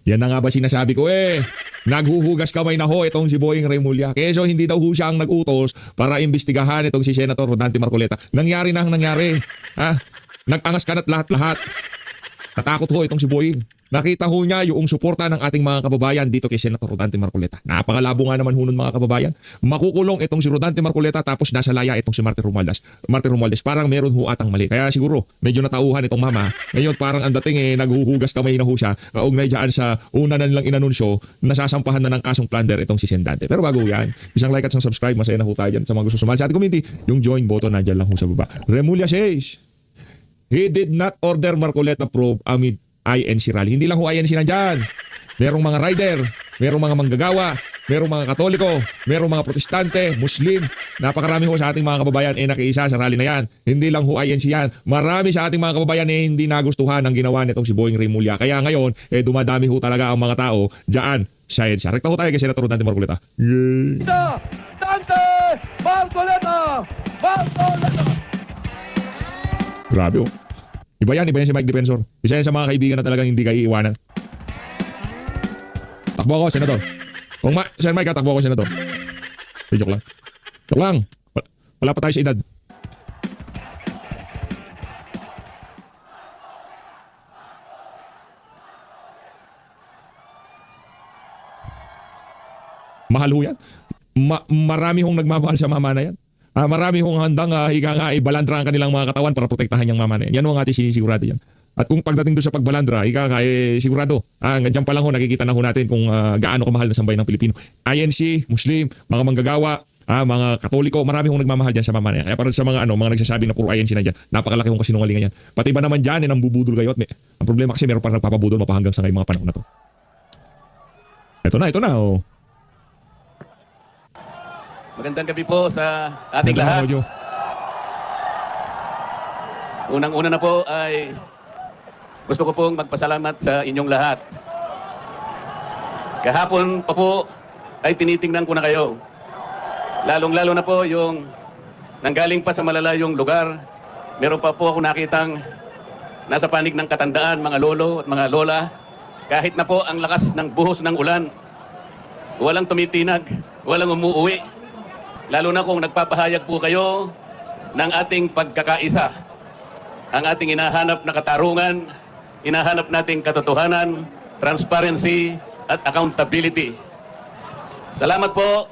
Yan na nga ba sinasabi ko eh. Naghuhugas kamay na ho itong si Boying Remulla. Keso hindi daw ho siya ang nag-utos para imbestigahan itong si Senator Rodante Marcoleta. Nangyari na ang nangyari. Ha? Nag-angas ka na't lahat-lahat. Natakot ho itong si Boying. Nakita ho niya yung suporta ng ating mga kababayan dito kay Senator Rodante Marcoleta. Napakalabo nga naman ho nun mga kababayan. Makukulong itong si Rodante Marcoleta tapos nasa laya itong si Martin Romualdez. Parang meron ho atang mali. Kaya siguro medyo natauhan itong mama. Ngayon parang ang dating naghuhugas kamay na ho siya. Kaugnay dyan sa una na nilang inanunsyo, nasasampahan na ng kasong plunder itong si Sendante. Pero bago yan, isang like at isang subscribe. Masaya na ho tayo dyan sa mga gusto sumali sa ating community. Yung join button nandyan lang ho sa baba. Remulla says, he did not order Marcoleta probe amid INC rally. Hindi lang ho INC nandyan. Merong mga rider, merong mga manggagawa, merong mga katoliko, merong mga protestante, muslim. Napakarami ho sa ating mga kababayan nakiisa sa rally na yan. Hindi lang ho INC yan. Marami sa ating mga kababayan hindi nagustuhan ang ginawa nitong si Boying Remulla. Kaya ngayon, dumadami ho talaga ang mga tao dyan sa EDSA. Rekta ho tayo kay Senator Rodante Marcoleta. Yay! Isa! Dante! Marcoleta! Marcoleta! Grabe oh. Iba yan si Mike Defensor. Isa yan sa mga kaibigan na talagang hindi kayo iiwanan. Takbo ako, Senator. Kung Sir Mike, takbo ako, Senator. Joke lang. Joke lang. Wala pa tayo sa edad. Mahal ho yan. Marami hong nagmamahal sa mama na yan. Marami hong handang ibalandra ang kanilang mga katawan para protektahan yung mama na yan. Yan ang ating sinisigurado yan. At kung pagdating doon sa pagbalandra, sigurado, dyan pa lang ho, nakikita na ho natin kung gaano kamahal na sambayan ng Pilipino. INC, Muslim, mga manggagawa, mga Katoliko, marami hong nagmamahal dyan sa mama na yan. Kaya para sa mga nagsasabi na puro INC na dyan, napakalaki hong kasinungalingan yan. Pati ba naman dyan, nang bubudol kayo? Ang problema kasi meron pa nagpapabudol mapahanggang sa ngayong mga panahon na to. Ito na, oh. Magandang gabi po sa ating lahat. Unang-una na po ay gusto ko pong magpasalamat sa inyong lahat. Kahapon pa po ay tinitingnan ko na kayo. Lalong-lalo na po yung nanggaling pa sa malalayong lugar. Meron pa po ako nakitang nasa panig ng katandaan, mga lolo at mga lola. Kahit na po ang lakas ng buhos ng ulan, walang tumitinag, walang umuuwi. Lalo na kung nagpapahayag po kayo ng ating pagkakaisa. Ang ating hinahanap na katarungan, hinahanap nating katotohanan, transparency at accountability. Salamat po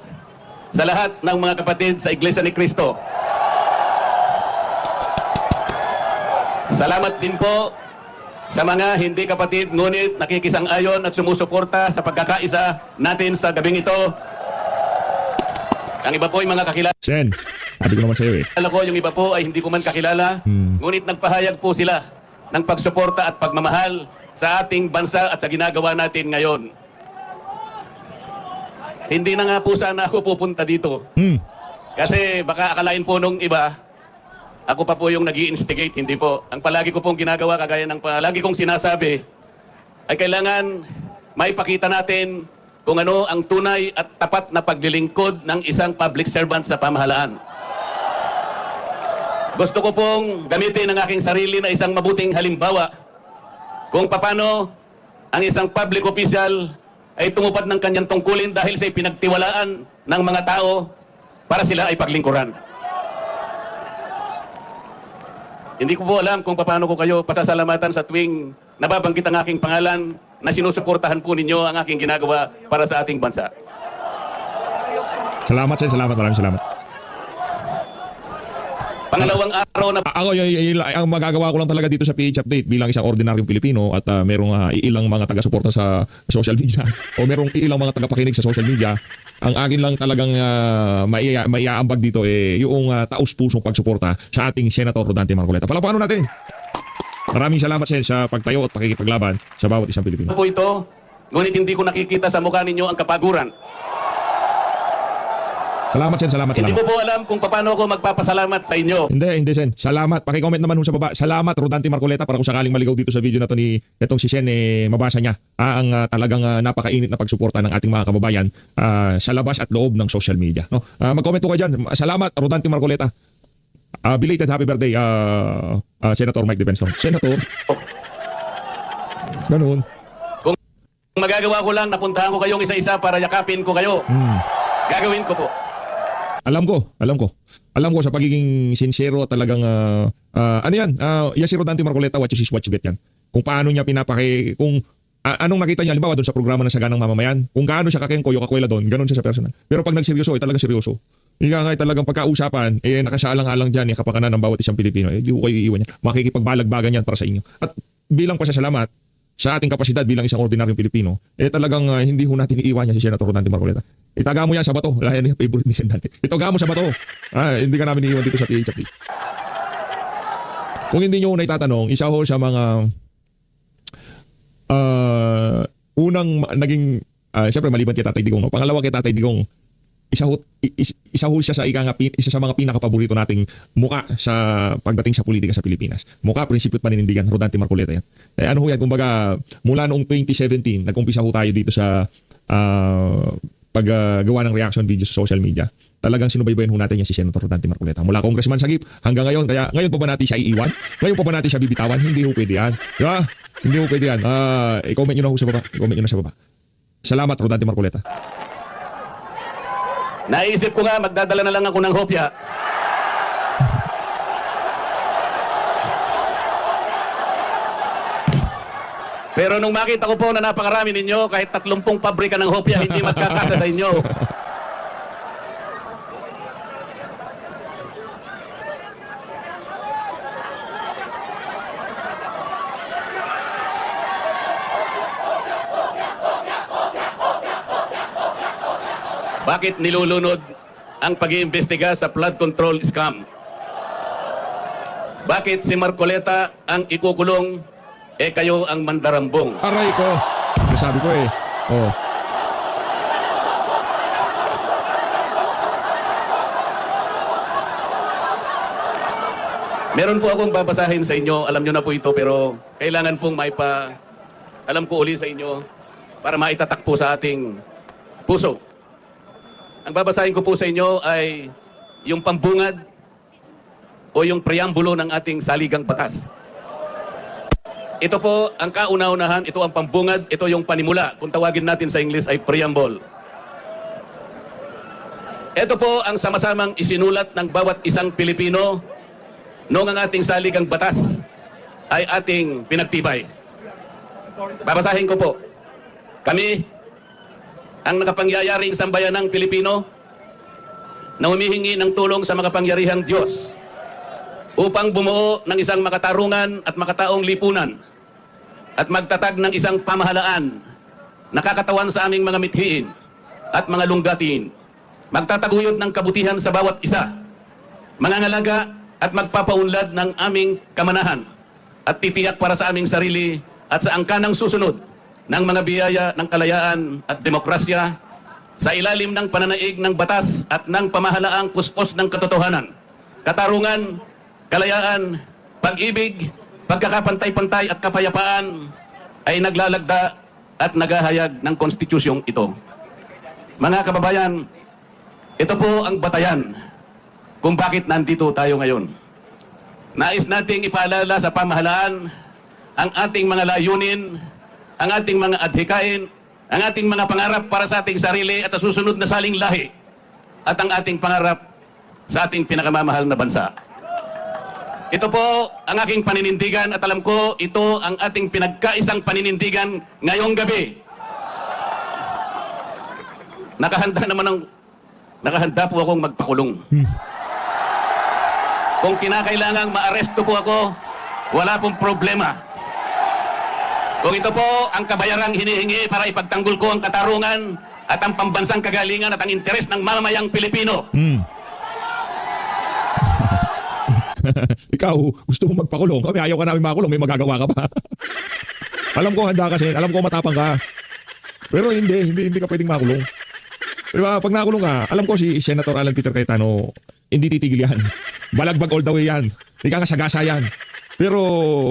sa lahat ng mga kapatid sa Iglesia ni Cristo. Salamat din po sa mga hindi kapatid ngunit nakikisang-ayon at sumusuporta sa pagkakaisa natin sa gabing ito. Ang iba po ay mga kakilala. Sen, sabi ko naman sa iyo eh. Alam ko yung iba po ay hindi ko man kakilala, ngunit nagpahayag po sila ng pagsuporta at pagmamahal sa ating bansa at sa ginagawa natin ngayon. Hindi na nga po sana ako pupunta dito. Kasi baka akalain po nung iba, ako pa po yung nag-i-instigate, hindi po. Ang palagi ko pong ginagawa, kagaya ng palagi kong sinasabi, ay kailangan maipakita natin kung ano ang tunay at tapat na paglilingkod ng isang public servant sa pamahalaan. Gusto ko pong gamitin ang aking sarili na isang mabuting halimbawa kung paano ang isang public official ay tumupad ng kanyang tungkulin dahil sa pinagtiwalaan ng mga tao para sila ay paglingkuran. Hindi ko po alam kung paano ko kayo pasasalamatan sa tuwing nababanggit ang aking pangalan na sinusuportahan po ninyo ang aking ginagawa para sa ating bansa. Salamat, Sen. Salamat. Maraming salamat. Pangalawang araw na... Ako, ang magagawa ko lang talaga dito sa PH Update bilang isang ordinaryong Pilipino at merong ilang mga taga-suporta sa social media o merong ilang mga taga-pakinig sa social media, ang akin lang talagang maiaambag dito yung taus-pusong pagsuporta sa ating Senator Rodante Marcoleta. Palapaano natin? Maraming salamat, Sen, sa pagtayo at pakikipaglaban sa bawat isang Pilipino. po ito, ngunit hindi ko nakikita sa mukha ninyo ang kapaguran. Salamat, Sen. Salamat. Hindi ko po alam kung paano ako magpapasalamat sa inyo. Hindi, Sen. Salamat. Pakicomment naman sa baba. Salamat, Rodante Marcoleta, para kung sakaling maligaw dito sa video na to ni itong si Sen, mabasa niya ang talagang napakainit na pagsuporta ng ating mga kababayan sa labas at loob ng social media. No? Mag-comment po kayo dyan. Salamat, Rodante Marcoleta. Belated happy birthday, Senator Mike Defensor. Senator. Ganun. Kung magagawa ko lang, napuntahan ko kayong isa-isa para yakapin ko kayo. Gagawin ko po. Alam ko sa pagiging sincero talagang ano yan, yan si Rodante Marcoleta, what you see is what you get yan. Kung paano niya kung anong nakita niya, halimbawa doon sa programa ng Saganang Mamamayan, kung gaano siya kakengkoy o kakwela doon, ganun siya sa personal. Pero pag nagseryoso, talagang seryoso. Ika nga talagang pagkausapan, nakasaalang-alang dyan, kapakanan ng bawat isang Pilipino, di ko kayo iiwan yan. Makikipagbalagbagan yan para sa inyo. At bilang pasasalamat sa ating kapasidad bilang isang ordinaryong Pilipino, talagang hindi ho natin iiwan yan si Senator Rodante Marcoleta. Itaga mo yan sa bato. Yan yung favorite ni Senate. Itaga mo sa bato. Hindi ka namin iiwan dito sa PHP. Kung hindi nyo na itatanong, isa ho sa mga unang naging, siyempre maliban kay Tatay Digong. No? Pangalawa kay Tatay Digong, isa ho siya sa isa sa mga pinakapaborito nating muka sa pagdating sa politika sa Pilipinas. Muka, prinsipyo at paninindigan, Rodante Marcoleta yan. Ano ho yan, kumbaga mula noong 2017, nag-umpisa ho tayo dito sa paggawa ng reaction video sa social media. Talagang sinubaybayan ho natin yan si Senator Rodante Marcoleta. Mula Congressman Sagip hanggang ngayon. Kaya ngayon pa ba natin siya iiwan? Ngayon pa ba natin siya bibitawan? Hindi ho pwede yan. Diba? Hindi ho pwede yan. I-comment nyo na ho sa baba. I-comment nyo na sa baba. Salamat, Rodante Marcoleta. Naisip ko nga, magdadala na lang ako ng hopya. Pero nung makita ko po na napakarami ninyo, kahit 30 pabrika ng hopya, hindi magkakasa sa inyo. Bakit nilulunod ang pag-iimbestiga sa flood control scam? Bakit si Marcoleta ang ikukulong, kayo ang mandarambong? Aray ko. Nasabi ko Oh. Meron po akong babasahin sa inyo. Alam nyo na po ito, pero kailangan pong alam ko uli sa inyo para maitatak po sa ating puso. Ang babasahin ko po sa inyo ay yung pambungad o yung preambulo ng ating saligang batas. Ito po ang kauna-unahan, ito ang pambungad, ito yung panimula. Kung tawagin natin sa English ay preamble. Ito po ang sama-samang isinulat ng bawat isang Pilipino noong ang ating saligang batas ay ating pinagtibay. Babasahin ko po. Kami, ang nakapangyayaring sambayanang Pilipino na humihingi ng tulong sa makapangyarihang Diyos upang bumuo ng isang makatarungan at makataong lipunan at magtatag ng isang pamahalaan nakakatawan sa aming mga mithiin at mga lunggatiin, magtataguyod ng kabutihan sa bawat isa, mangangalaga at magpapaunlad ng aming kamanahan at titiyak para sa aming sarili at sa angkanang susunod ng mga biyaya ng kalayaan at demokrasya sa ilalim ng pananaig ng batas at ng pamahalaang puspos ng katotohanan, katarungan, kalayaan, pag-ibig, pagkakapantay-pantay at kapayapaan ay naglalagda at naghahayag ng konstitusyong ito. Mga kababayan, ito po ang batayan kung bakit nandito tayo ngayon. Nais nating ipaalala sa pamahalaan ang ating mga layunin, ang ating mga adhikain, ang ating mga pangarap para sa ating sarili at sa susunod na saling lahi, at ang ating pangarap sa ating pinakamamahal na bansa. Ito po ang aking paninindigan at alam ko ito ang ating pinagkaisang paninindigan ngayong gabi. Nakahanda po akong magpakulong. Kung kinakailangang maaresto po ako, wala pong problema. Kung ito po ang kabayarang hinihingi para ipagtanggol ko ang katarungan at ang pambansang kagalingan at ang interes ng mamamayang Pilipino. Ikaw, gusto mong magpakulong. Kami ayaw ka namin makulong, may magagawa ka pa. Alam ko handa kasi, alam ko matapang ka. Pero hindi ka pwedeng makulong. Diba, pag nakulong ka, alam ko si Senator Alan Peter Cayetano, hindi titigil yan. Balagbag all the way yan. Hindi ka nga sagasa yan. Pero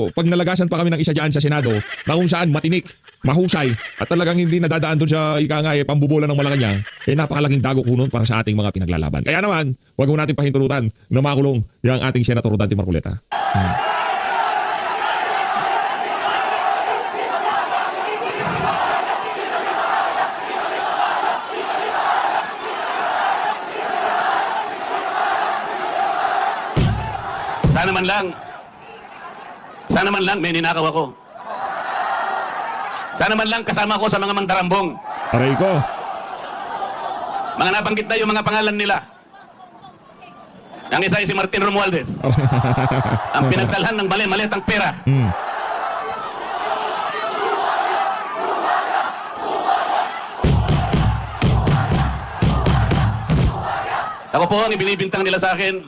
pag nalagasan pa kami ng isa dyan sa Senado, na kung saan matinik, mahusay, at talagang hindi nadadaan doon sa pambubola ng Malacanang, napakalaking dagok nun para sa ating mga pinaglalaban. Kaya naman, huwag mo natin pahintulutan na makulong yung ating Senator Rodante Marcoleta. Sana man lang may ninakaw ako. Sana man lang kasama ko sa mga mandarambong. Aray ko. Mga nabanggit na yung mga pangalan nila. Ang isa ay si Martin Romualdez. Ang pinagdalhan ng mali-malitang pera. Ako po ang ibinibintang nila sa akin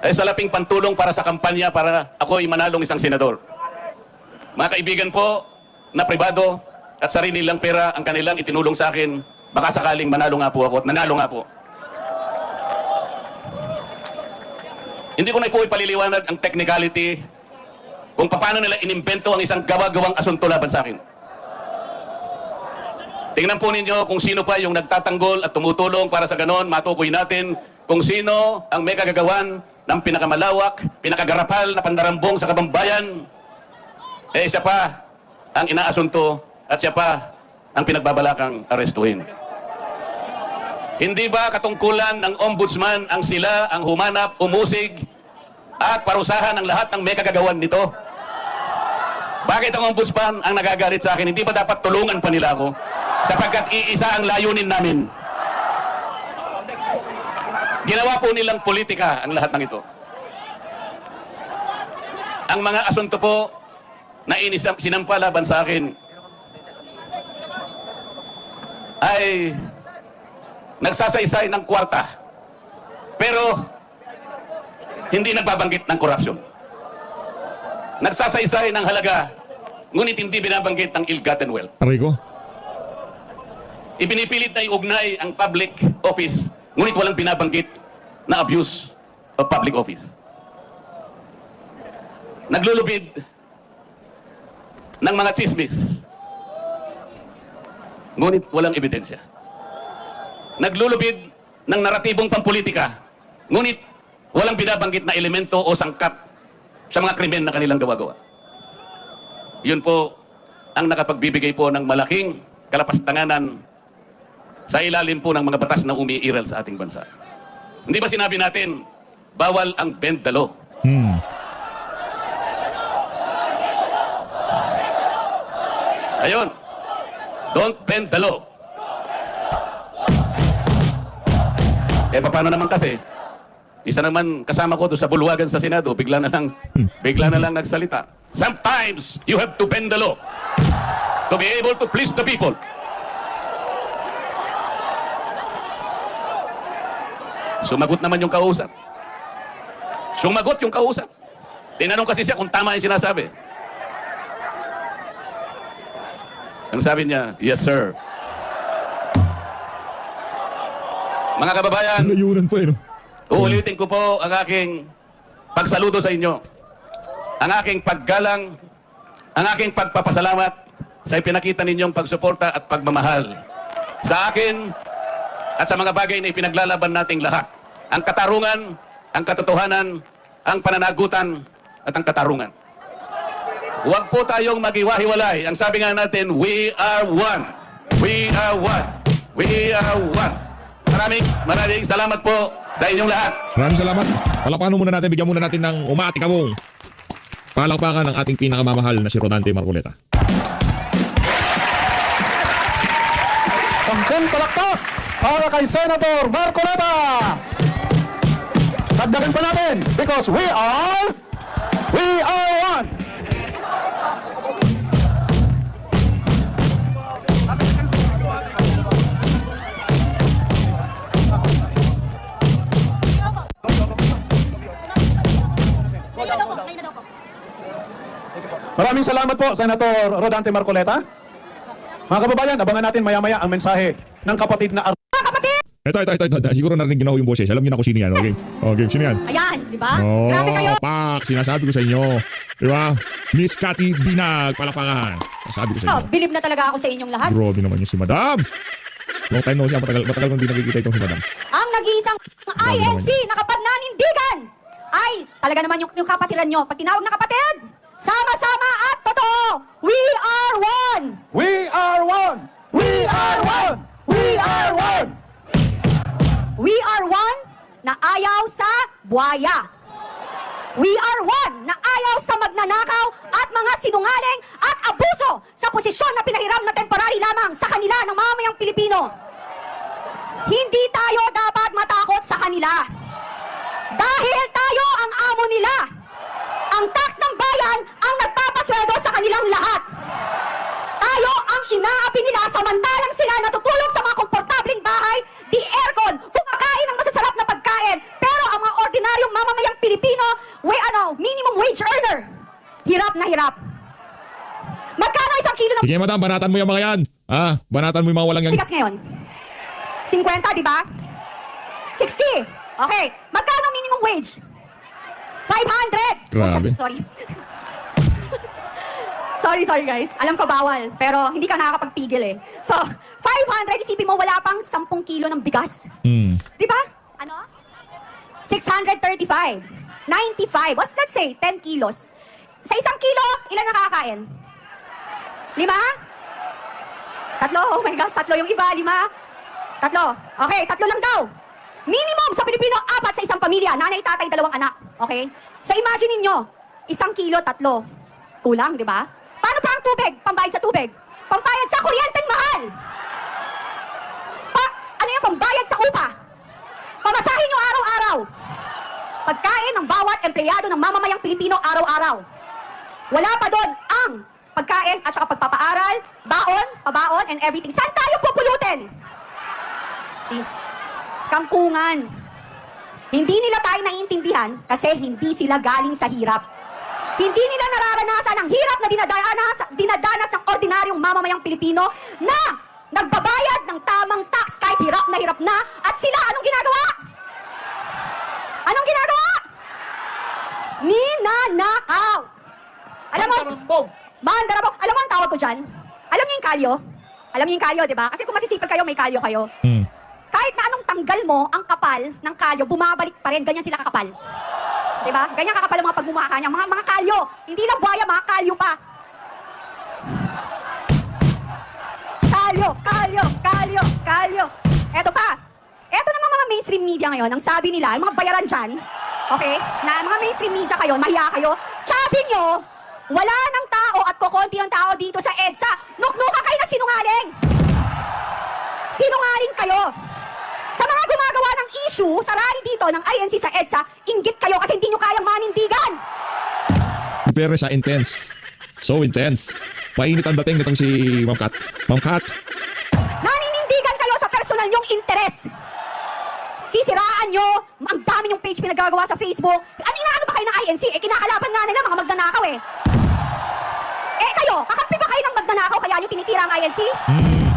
ay salaping pantulong para sa kampanya para ako ay manalong isang senador. Mga kaibigan po na pribado at sarili nilang pera ang kanilang itinulong sa akin, baka sakaling manalo nga po ako at nanalo nga po. Hindi ko na po ipaliliwanag ang technicality kung paano nila inimbento ang isang gawa-gawang asunto laban sa akin. Tingnan po ninyo kung sino pa yung nagtatanggol at tumutulong para sa ganon, matukoy natin kung sino ang may kagagawan ng pinakamalawak, pinakagarapal na pandarambong sa kabambayan. Eh siya pa ang inaasunto at siya pa ang pinagbabalakang arestuhin. Hindi ba katungkulan ng ombudsman ang sila ang humanap, umusig at parusahan ang lahat ng may kagagawan nito? Bakit ang ombudsman ang nagagalit sa akin? Hindi ba dapat tulungan pa nila ako? Sapagkat iisa ang layunin namin. Ginawa po nilang politika ang lahat ng ito. Ang mga asunto po na sinampa laban sa akin ay nagsasaysay ng kwarta pero hindi nagbabanggit ng korupsyon. Nagsasaysay ng halaga ngunit hindi binabanggit ng ill-gotten wealth. Aray ko. Ipinipilit na iugnay ang public office, ngunit walang binabanggit na abuse of public office. Naglulubid ng mga chismis, ngunit walang ebidensya. Naglulubid ng naratibong pampolitika, ngunit walang binabanggit na elemento o sangkap sa mga krimen na kanilang gawa-gawa. Yun po ang nakapagbibigay po ng malaking kalapastanganan sa ilalim po ng mga batas na umiiral sa ating bansa. Hindi ba sinabi natin, bawal ang bend the law? Ayun. Don't bend the law. Eh, paano naman kasi? Isa naman kasama ko doon sa bulwagan sa Senado, bigla na lang nagsalita. Sometimes, you have to bend the law to be able to please the people. Sumagot naman yung kausap. Sumagot yung kausap. Tinanong kasi siya kung tama yung sinasabi. Ang sabi niya, yes sir. Mga kababayan, Layunan pa eh, no? uulitin ko po ang aking pagsaludo sa inyo. Ang aking paggalang, ang aking pagpapasalamat sa ipinakita ninyong pagsuporta at pagmamahal sa akin at sa mga bagay na ipinaglalaban nating lahat. Ang katarungan, ang katotohanan, ang pananagutan, at ang katarungan. Huwag po tayong maghiwa-hiwalay. Ang sabi nga natin, we are one. We are one. We are one. Maraming salamat po sa inyong lahat. Maraming salamat. Palakpakan muna natin, bigyan muna natin ng umaatikabong palakpakan ng ating pinakamamahal na si Rodante Marcoleta. Sampung palakpak para kay Senator Marcoleta. Dagdagan pa natin because we are one. Maraming salamat po, Senator Rodante Marcoleta. Mga kababayan, abangan natin maya-maya ang mensahe ng kapatid na Ito. Siguro narinig niyo na ho yung boses. Alam niyo na kung sino yan. Okay? Okay, sino yan? Ayan, di ba? Oh, Grabe kayo. Pak, sinasabi ko sa inyo. Di ba? Miss Cathy Binag, palakpakan. Sabi ko sa Oh, inyo. bilib na talaga ako sa inyong lahat. Grabe naman yung si Madam. Long time no siya. Matagal kong di nakikita itong si Madam. Ang nag-iisang INC na kapatnanindigan ay talaga naman yung kapatiran nyo. Pag tinawag na kapatid, sama-sama at totoo, we are one! We are one! We are one! We are one! We are one na ayaw sa buhaya. We are one na ayaw sa magnanakaw at mga sinungaling at abuso sa posisyon na pinahiram na temporary lamang sa kanila ng mamamayang Pilipino. Hindi tayo dapat matakot sa kanila. Dahil tayo ang amo nila. Ang tax ng bayan ang nagpapasweldo sa kanilang lahat. Tayo ang inaapi nila samantalang sila natutulog sa mga komportabling bahay, di aircon, kumakain ng masasarap na pagkain. Pero ang mga ordinaryong mamamayang Pilipino, minimum wage earner, hirap na hirap. Magkano isang kilo ng Sige madam, banatan mo yung mga yan. Banatan mo yung mga walang yan. bigas ngayon? 50, di ba? 60. Okay. Magkano minimum wage? 500. Grabe. Sorry. sorry guys. Alam ko bawal, pero hindi ka nakakapagpigil eh. So, 500, isipin mo wala pang 10 kilo ng bigas. Di ba? Ano? 635. 95. Let's say, 10 kilos. Sa isang kilo, ilan nakakain? 5? 3? Oh my gosh, 3 yung iba. 5? 3. Okay, 3 lang daw. Minimum sa Pilipino, 4 sa isang pamilya. Nanay, tatay, 2 anak. Okay? So imagine ninyo, 1 kilo, 3. Kulang, di ba? Paano pa ang tubig? Pambayad sa tubig? Pambayad sa kuryenteng mahal. Ano yung pambayad sa upa? Pamasahin nyo araw-araw. Pagkain ng bawat empleyado ng mamamayang Pilipino araw-araw. Wala pa doon ang pagkain at saka pagpapaaral, baon, pabaon, and everything. Saan tayo pupulutin? See? Kangkungan. Hindi nila tayo naiintindihan kasi hindi sila galing sa hirap. Hindi nila nararanasan ang hirap na dinadanas ng ordinaryong mamamayang Pilipino na nagbabayad ng tamang tax kahit hirap na at sila anong ginagawa? Anong ginagawa? Ninanakaw. Alam mo? Mandarabok. Alam mo ang tawag ko dyan? Alam niyo yung kalyo? Alam niyo yung kalyo, di ba? Kasi kung masisipag kayo, may kalyo kayo. Kahit na anong tanggal mo, ang kapal ng kalyo, bumabalik pa rin. Ganyan sila kakapal. Di ba? Ganyan kakapal ang mga pagmumukha niya. Mga kalyo. Hindi lang buhaya, mga kalyo pa. Kalyo. Eto pa. Eto naman mga mainstream media ngayon, ang sabi nila, yung mga bayaran dyan, okay, na mga mainstream media kayo, mahiya kayo, sabi nyo, wala ng tao at kukonti ang tao dito sa EDSA. Nuknuka kayo na sinungaling. Sinungaling kayo. Sa mga gumagawa ng issue sa rally dito ng INC sa EDSA, inggit kayo kasi hindi nyo kayang manindigan. Pero sa intense. So intense. Mainit ang dating nitong si Ma'am Kat. Ma'am Kat. Naninindigan kayo sa personal nyong interes. Sisiraan nyo, ang dami nyong page pinagagawa sa Facebook. Inaano ba kayo ng INC? Kinakalaban nga nila mga magnanakaw eh. Kayo, kakampi ba kayo ng magnanakaw kaya nyo tinitira ang INC?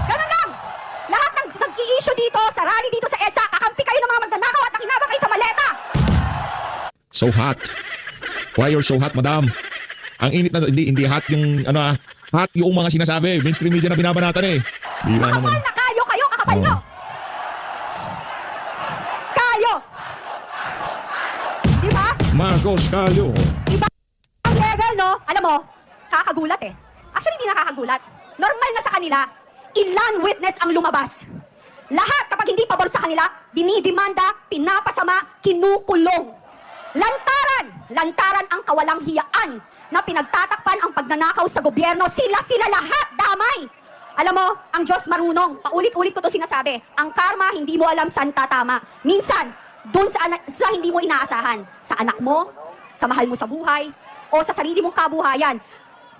Ganun lang. Lahat ng nag-i-issue dito, sa rally dito sa EDSA, kakampi kayo ng mga magnanakaw at nakinabang kayo sa maleta. So hot. Why you're so hot, madam? Ang init na, hindi hot yung, hot yung mga sinasabi. Mainstream media na binabanatan eh. Bira Makapal naman. na kayo, kakapal nyo. Kayo. Di ba? Marcos Calio. Iba ang level, no? Alam mo, kakagulat eh. Actually, hindi nakakagulat. Normal na sa kanila, ilan witness ang lumabas. Lahat kapag hindi pabor sa kanila, dinidimanda, pinapasama, kinukulong. Lantaran ang kawalang hiyaan na pinagtatakpan ang pagnanakaw sa gobyerno. Sila lahat, damay. Alam mo, ang Diyos marunong. Paulit-ulit ko to sinasabi. Ang karma, hindi mo alam saan tatama. Minsan, doon sa hindi mo inaasahan. Sa anak mo, sa mahal mo sa buhay, o sa sarili mong kabuhayan.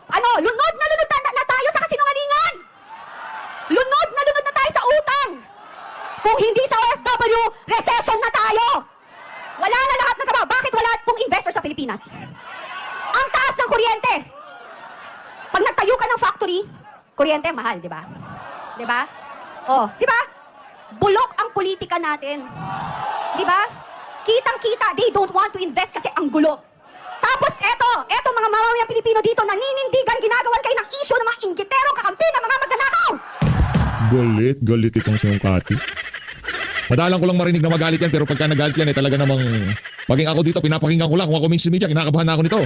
Lunod na tayo sa kasinungalingan. Lunod na tayo sa utang. Kung hindi sa OFW, recession na tayo. Wala na lahat ng trabaho. Bakit wala pong investor sa Pilipinas? Ang taas ng kuryente. Pag nagtayo ka ng factory, kuryente mahal, di ba? Di ba? Di ba? Bulok ang politika natin. Di ba? Kitang-kita, they don't want to invest kasi ang gulo. Tapos eto mga mamamayang Pilipino dito, naninindigan, ginagawan kayo ng issue ng mga inggiterong kakampi ng mga magnanakaw. Galit itong si Ma'am Kati. Madalang ko lang marinig na magalit yan, pero pagka nagalit yan, talaga namang, maging ako dito, pinapakinggan ko lang. Kung ako mainstream media, kinakabahan na ako nito.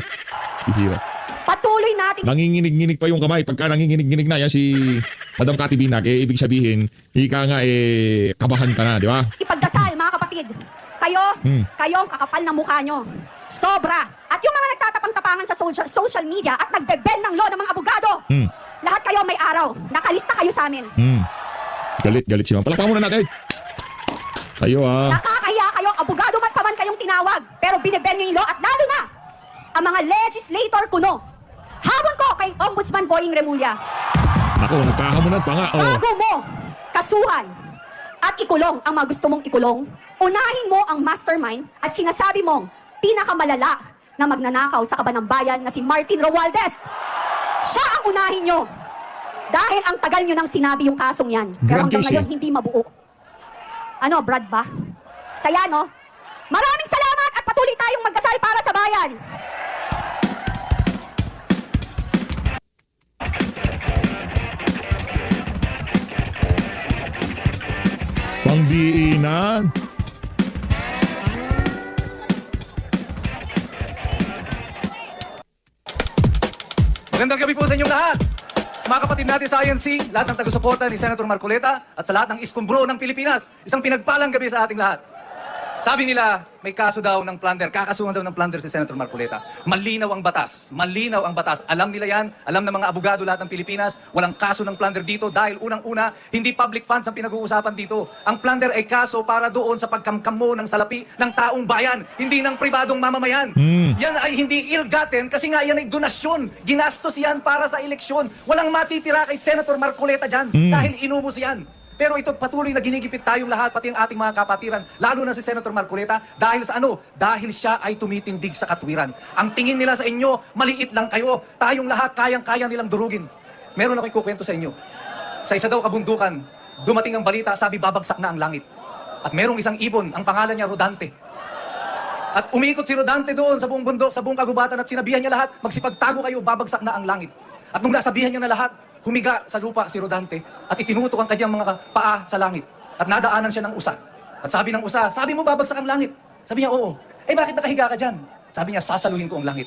Hihira. Patuloy natin. Nanginginig-nginig pa yung kamay. Pagka nanginginig-nginig na yan si Madam Kati Binag, ibig sabihin, ika nga, kabahan ka na, di ba? Ipagdasal, mga kapatid. Kayo ang kakapal ng mukha nyo. Sobra. At yung mga nagtatapang-tapangan sa social media at nagbeben ng law ng mga abogado, lahat kayo may araw. Nakalista kayo sa amin. Galit si ma'am. Palakpakan muna natin. Kayo Nakakahiya kayo, abogado man pa man kayong tinawag, pero bineben nyo yung law at lalo na ang mga legislator kuno. Habon ko kay Ombudsman Boying Remulla. Ako, nagkahamunan pa nga. Bago mo kasuhan at ikulong ang mga gusto mong ikulong, unahin mo ang mastermind at sinasabi mong pinakamalala na magnanakaw sa kaban ng bayan na si Martin Romualdez. Siya ang unahin nyo. Dahil ang tagal nyo nang sinabi yung kasong yan. Pero Grand hanggang case ngayon, hindi mabuo. Ano, Brad ba? Saya, no? Maraming salamat at patuloy tayong magdasal para sa bayan. Pangdiinan. Magandang gabi po sa inyong lahat. Sa mga kapatid natin sa INC, lahat ng taga-suporta ni Senator Marcoleta at sa lahat ng iskumbro ng Pilipinas, isang pinagpalang gabi sa ating lahat. Sabi nila, may kaso daw ng plunder, kakasuhan daw ng plunder si Senator Marcoleta. Malinaw ang batas, malinaw ang batas. Alam nila yan, alam ng mga abogado lahat ng Pilipinas, walang kaso ng plunder dito dahil unang-una, hindi public funds ang pinag-uusapan dito. Ang plunder ay kaso para doon sa pagkamkam mo ng salapi ng taong bayan, hindi ng pribadong mamamayan. Yan ay hindi ill-gotten kasi nga yan ay donasyon. Ginastos yan para sa eleksyon. Walang matitira kay Senator Marcoleta dyan dahil inubos yan. Pero ito patuloy na ginigipit tayong lahat, pati ang ating mga kapatiran, lalo na si Senator Marcoleta, dahil sa ano? Dahil siya ay tumitindig sa katwiran. Ang tingin nila sa inyo, maliit lang kayo. Tayong lahat, kayang-kaya nilang durugin. Meron ako ikukwento sa inyo. Sa isa daw kabundukan, dumating ang balita, sabi babagsak na ang langit. At merong isang ibon, ang pangalan niya Rodante. At umikot si Rodante doon sa buong bundok, sa buong kagubatan at sinabihan niya lahat, magsipagtago kayo, babagsak na ang langit. At nung nasabihan niya na lahat, humiga sa lupa si Rodante at itinutok ang kanyang mga paa sa langit. At nadaanan siya ng usa. At sabi ng usa, sabi mo babagsak ang langit. Sabi niya, oo. Eh bakit nakahiga ka dyan? Sabi niya, sasaluhin ko ang langit.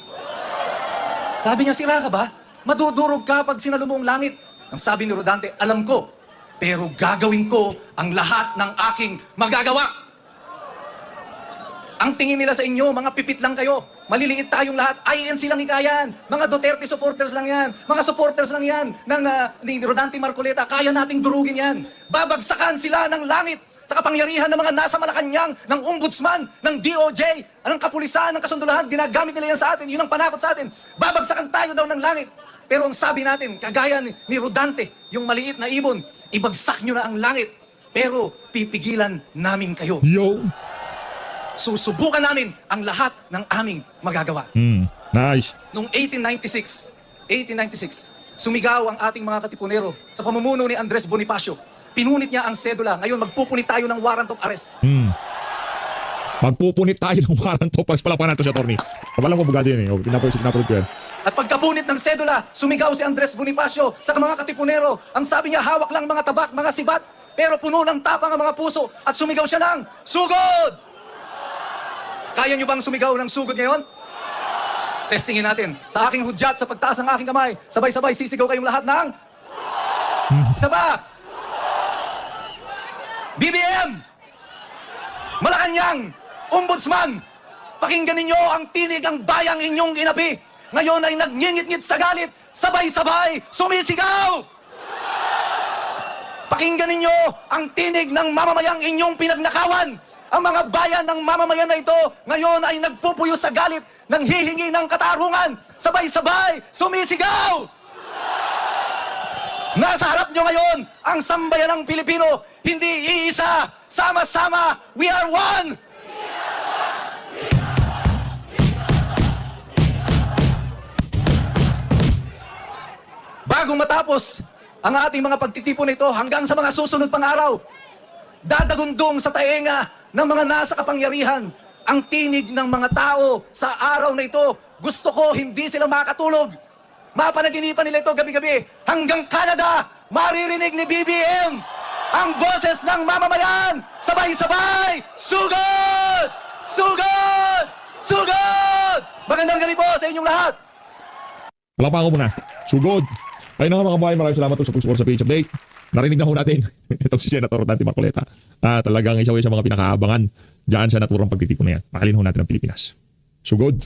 Sabi niya, sira ka ba? Madudurog ka pag sinalo mo ang langit. Ang sabi ni Rodante, alam ko, pero gagawin ko ang lahat ng aking magagawa. Ang tingin nila sa inyo, mga pipit lang kayo. Maliliit tayong lahat. INC lang ikayan. Mga Duterte supporters lang yan. Mga supporters lang yan ni Rodante Marcoleta. Kaya nating durugin yan. Babagsakan sila ng langit sa kapangyarihan ng mga nasa Malacanang, ng ombudsman, ng DOJ, ng kapulisan, ng kasundulahan. Ginagamit nila yan sa atin. Yun ang panakot sa atin. Babagsakan tayo daw ng langit. Pero ang sabi natin, kagaya ni Rodante, yung maliit na ibon, ibagsak nyo na ang langit. Pero pipigilan namin kayo. Yo. Susubukan namin ang lahat ng aming magagawa. Nice. Noong 1896, sumigaw ang ating mga katipunero sa pamumuno ni Andres Bonifacio. Pinunit niya ang sedula. Ngayon magpupunit tayo ng warrant of arrest. Magpupunit tayo ng warrant of arrest. Palapakan natin si attorney. Walang abogado yan eh. Pinapulot ko yan. At pagkapunit ng sedula, sumigaw si Andres Bonifacio sa mga katipunero. Ang sabi niya, hawak lang mga tabak, mga sibat, pero puno ng tapang ang mga puso. At sumigaw siya ng, sugod! Kaya nyo bang sumigaw ng sugod ngayon? Testingin natin. Sa aking hudyat, sa pagtaas ng aking kamay, sabay-sabay sisigaw kayong lahat ng... Isa ba? BBM! Malacanang! Ombudsman! Pakinggan ninyo ang tinig ng bayang inyong inapi. Ngayon ay nagngingit-ngit sa galit, sabay-sabay sumisigaw! Pakinggan ninyo ang tinig ng mamamayang inyong pinagnakawan. Ang mga bayan ng mamamayan na ito ngayon ay nagpupuyo sa galit, nanghihingi ng katarungan, sabay-sabay sumisigaw! Nasa harap nyo ngayon ang sambayanang Pilipino, hindi iisa, sama-sama, we are one! Bago matapos ang ating mga pagtitipon nito hanggang sa mga susunod pang araw, dadagundong sa taenga ng mga nasa kapangyarihan ang tinig ng mga tao sa araw na ito. Gusto ko hindi sila makatulog. Mapanaginipan nila ito gabi-gabi. Hanggang Canada, maririnig ni BBM ang boses ng mamamayan. Sabay-sabay, sugod! Sugod! Sugod! Magandang gabi po sa inyong lahat. Palapakan ko muna. Sugod. Ayun na nga mga kabayan. Maraming salamat po sa pag-support sa page update. narinig na ho natin itong si Senator Dante Marcoleta. Talagang isa ho sa mga pinakaabangan dyan sa naturang pagtitipon na yan. Mahalin ho natin ang Pilipinas. So good.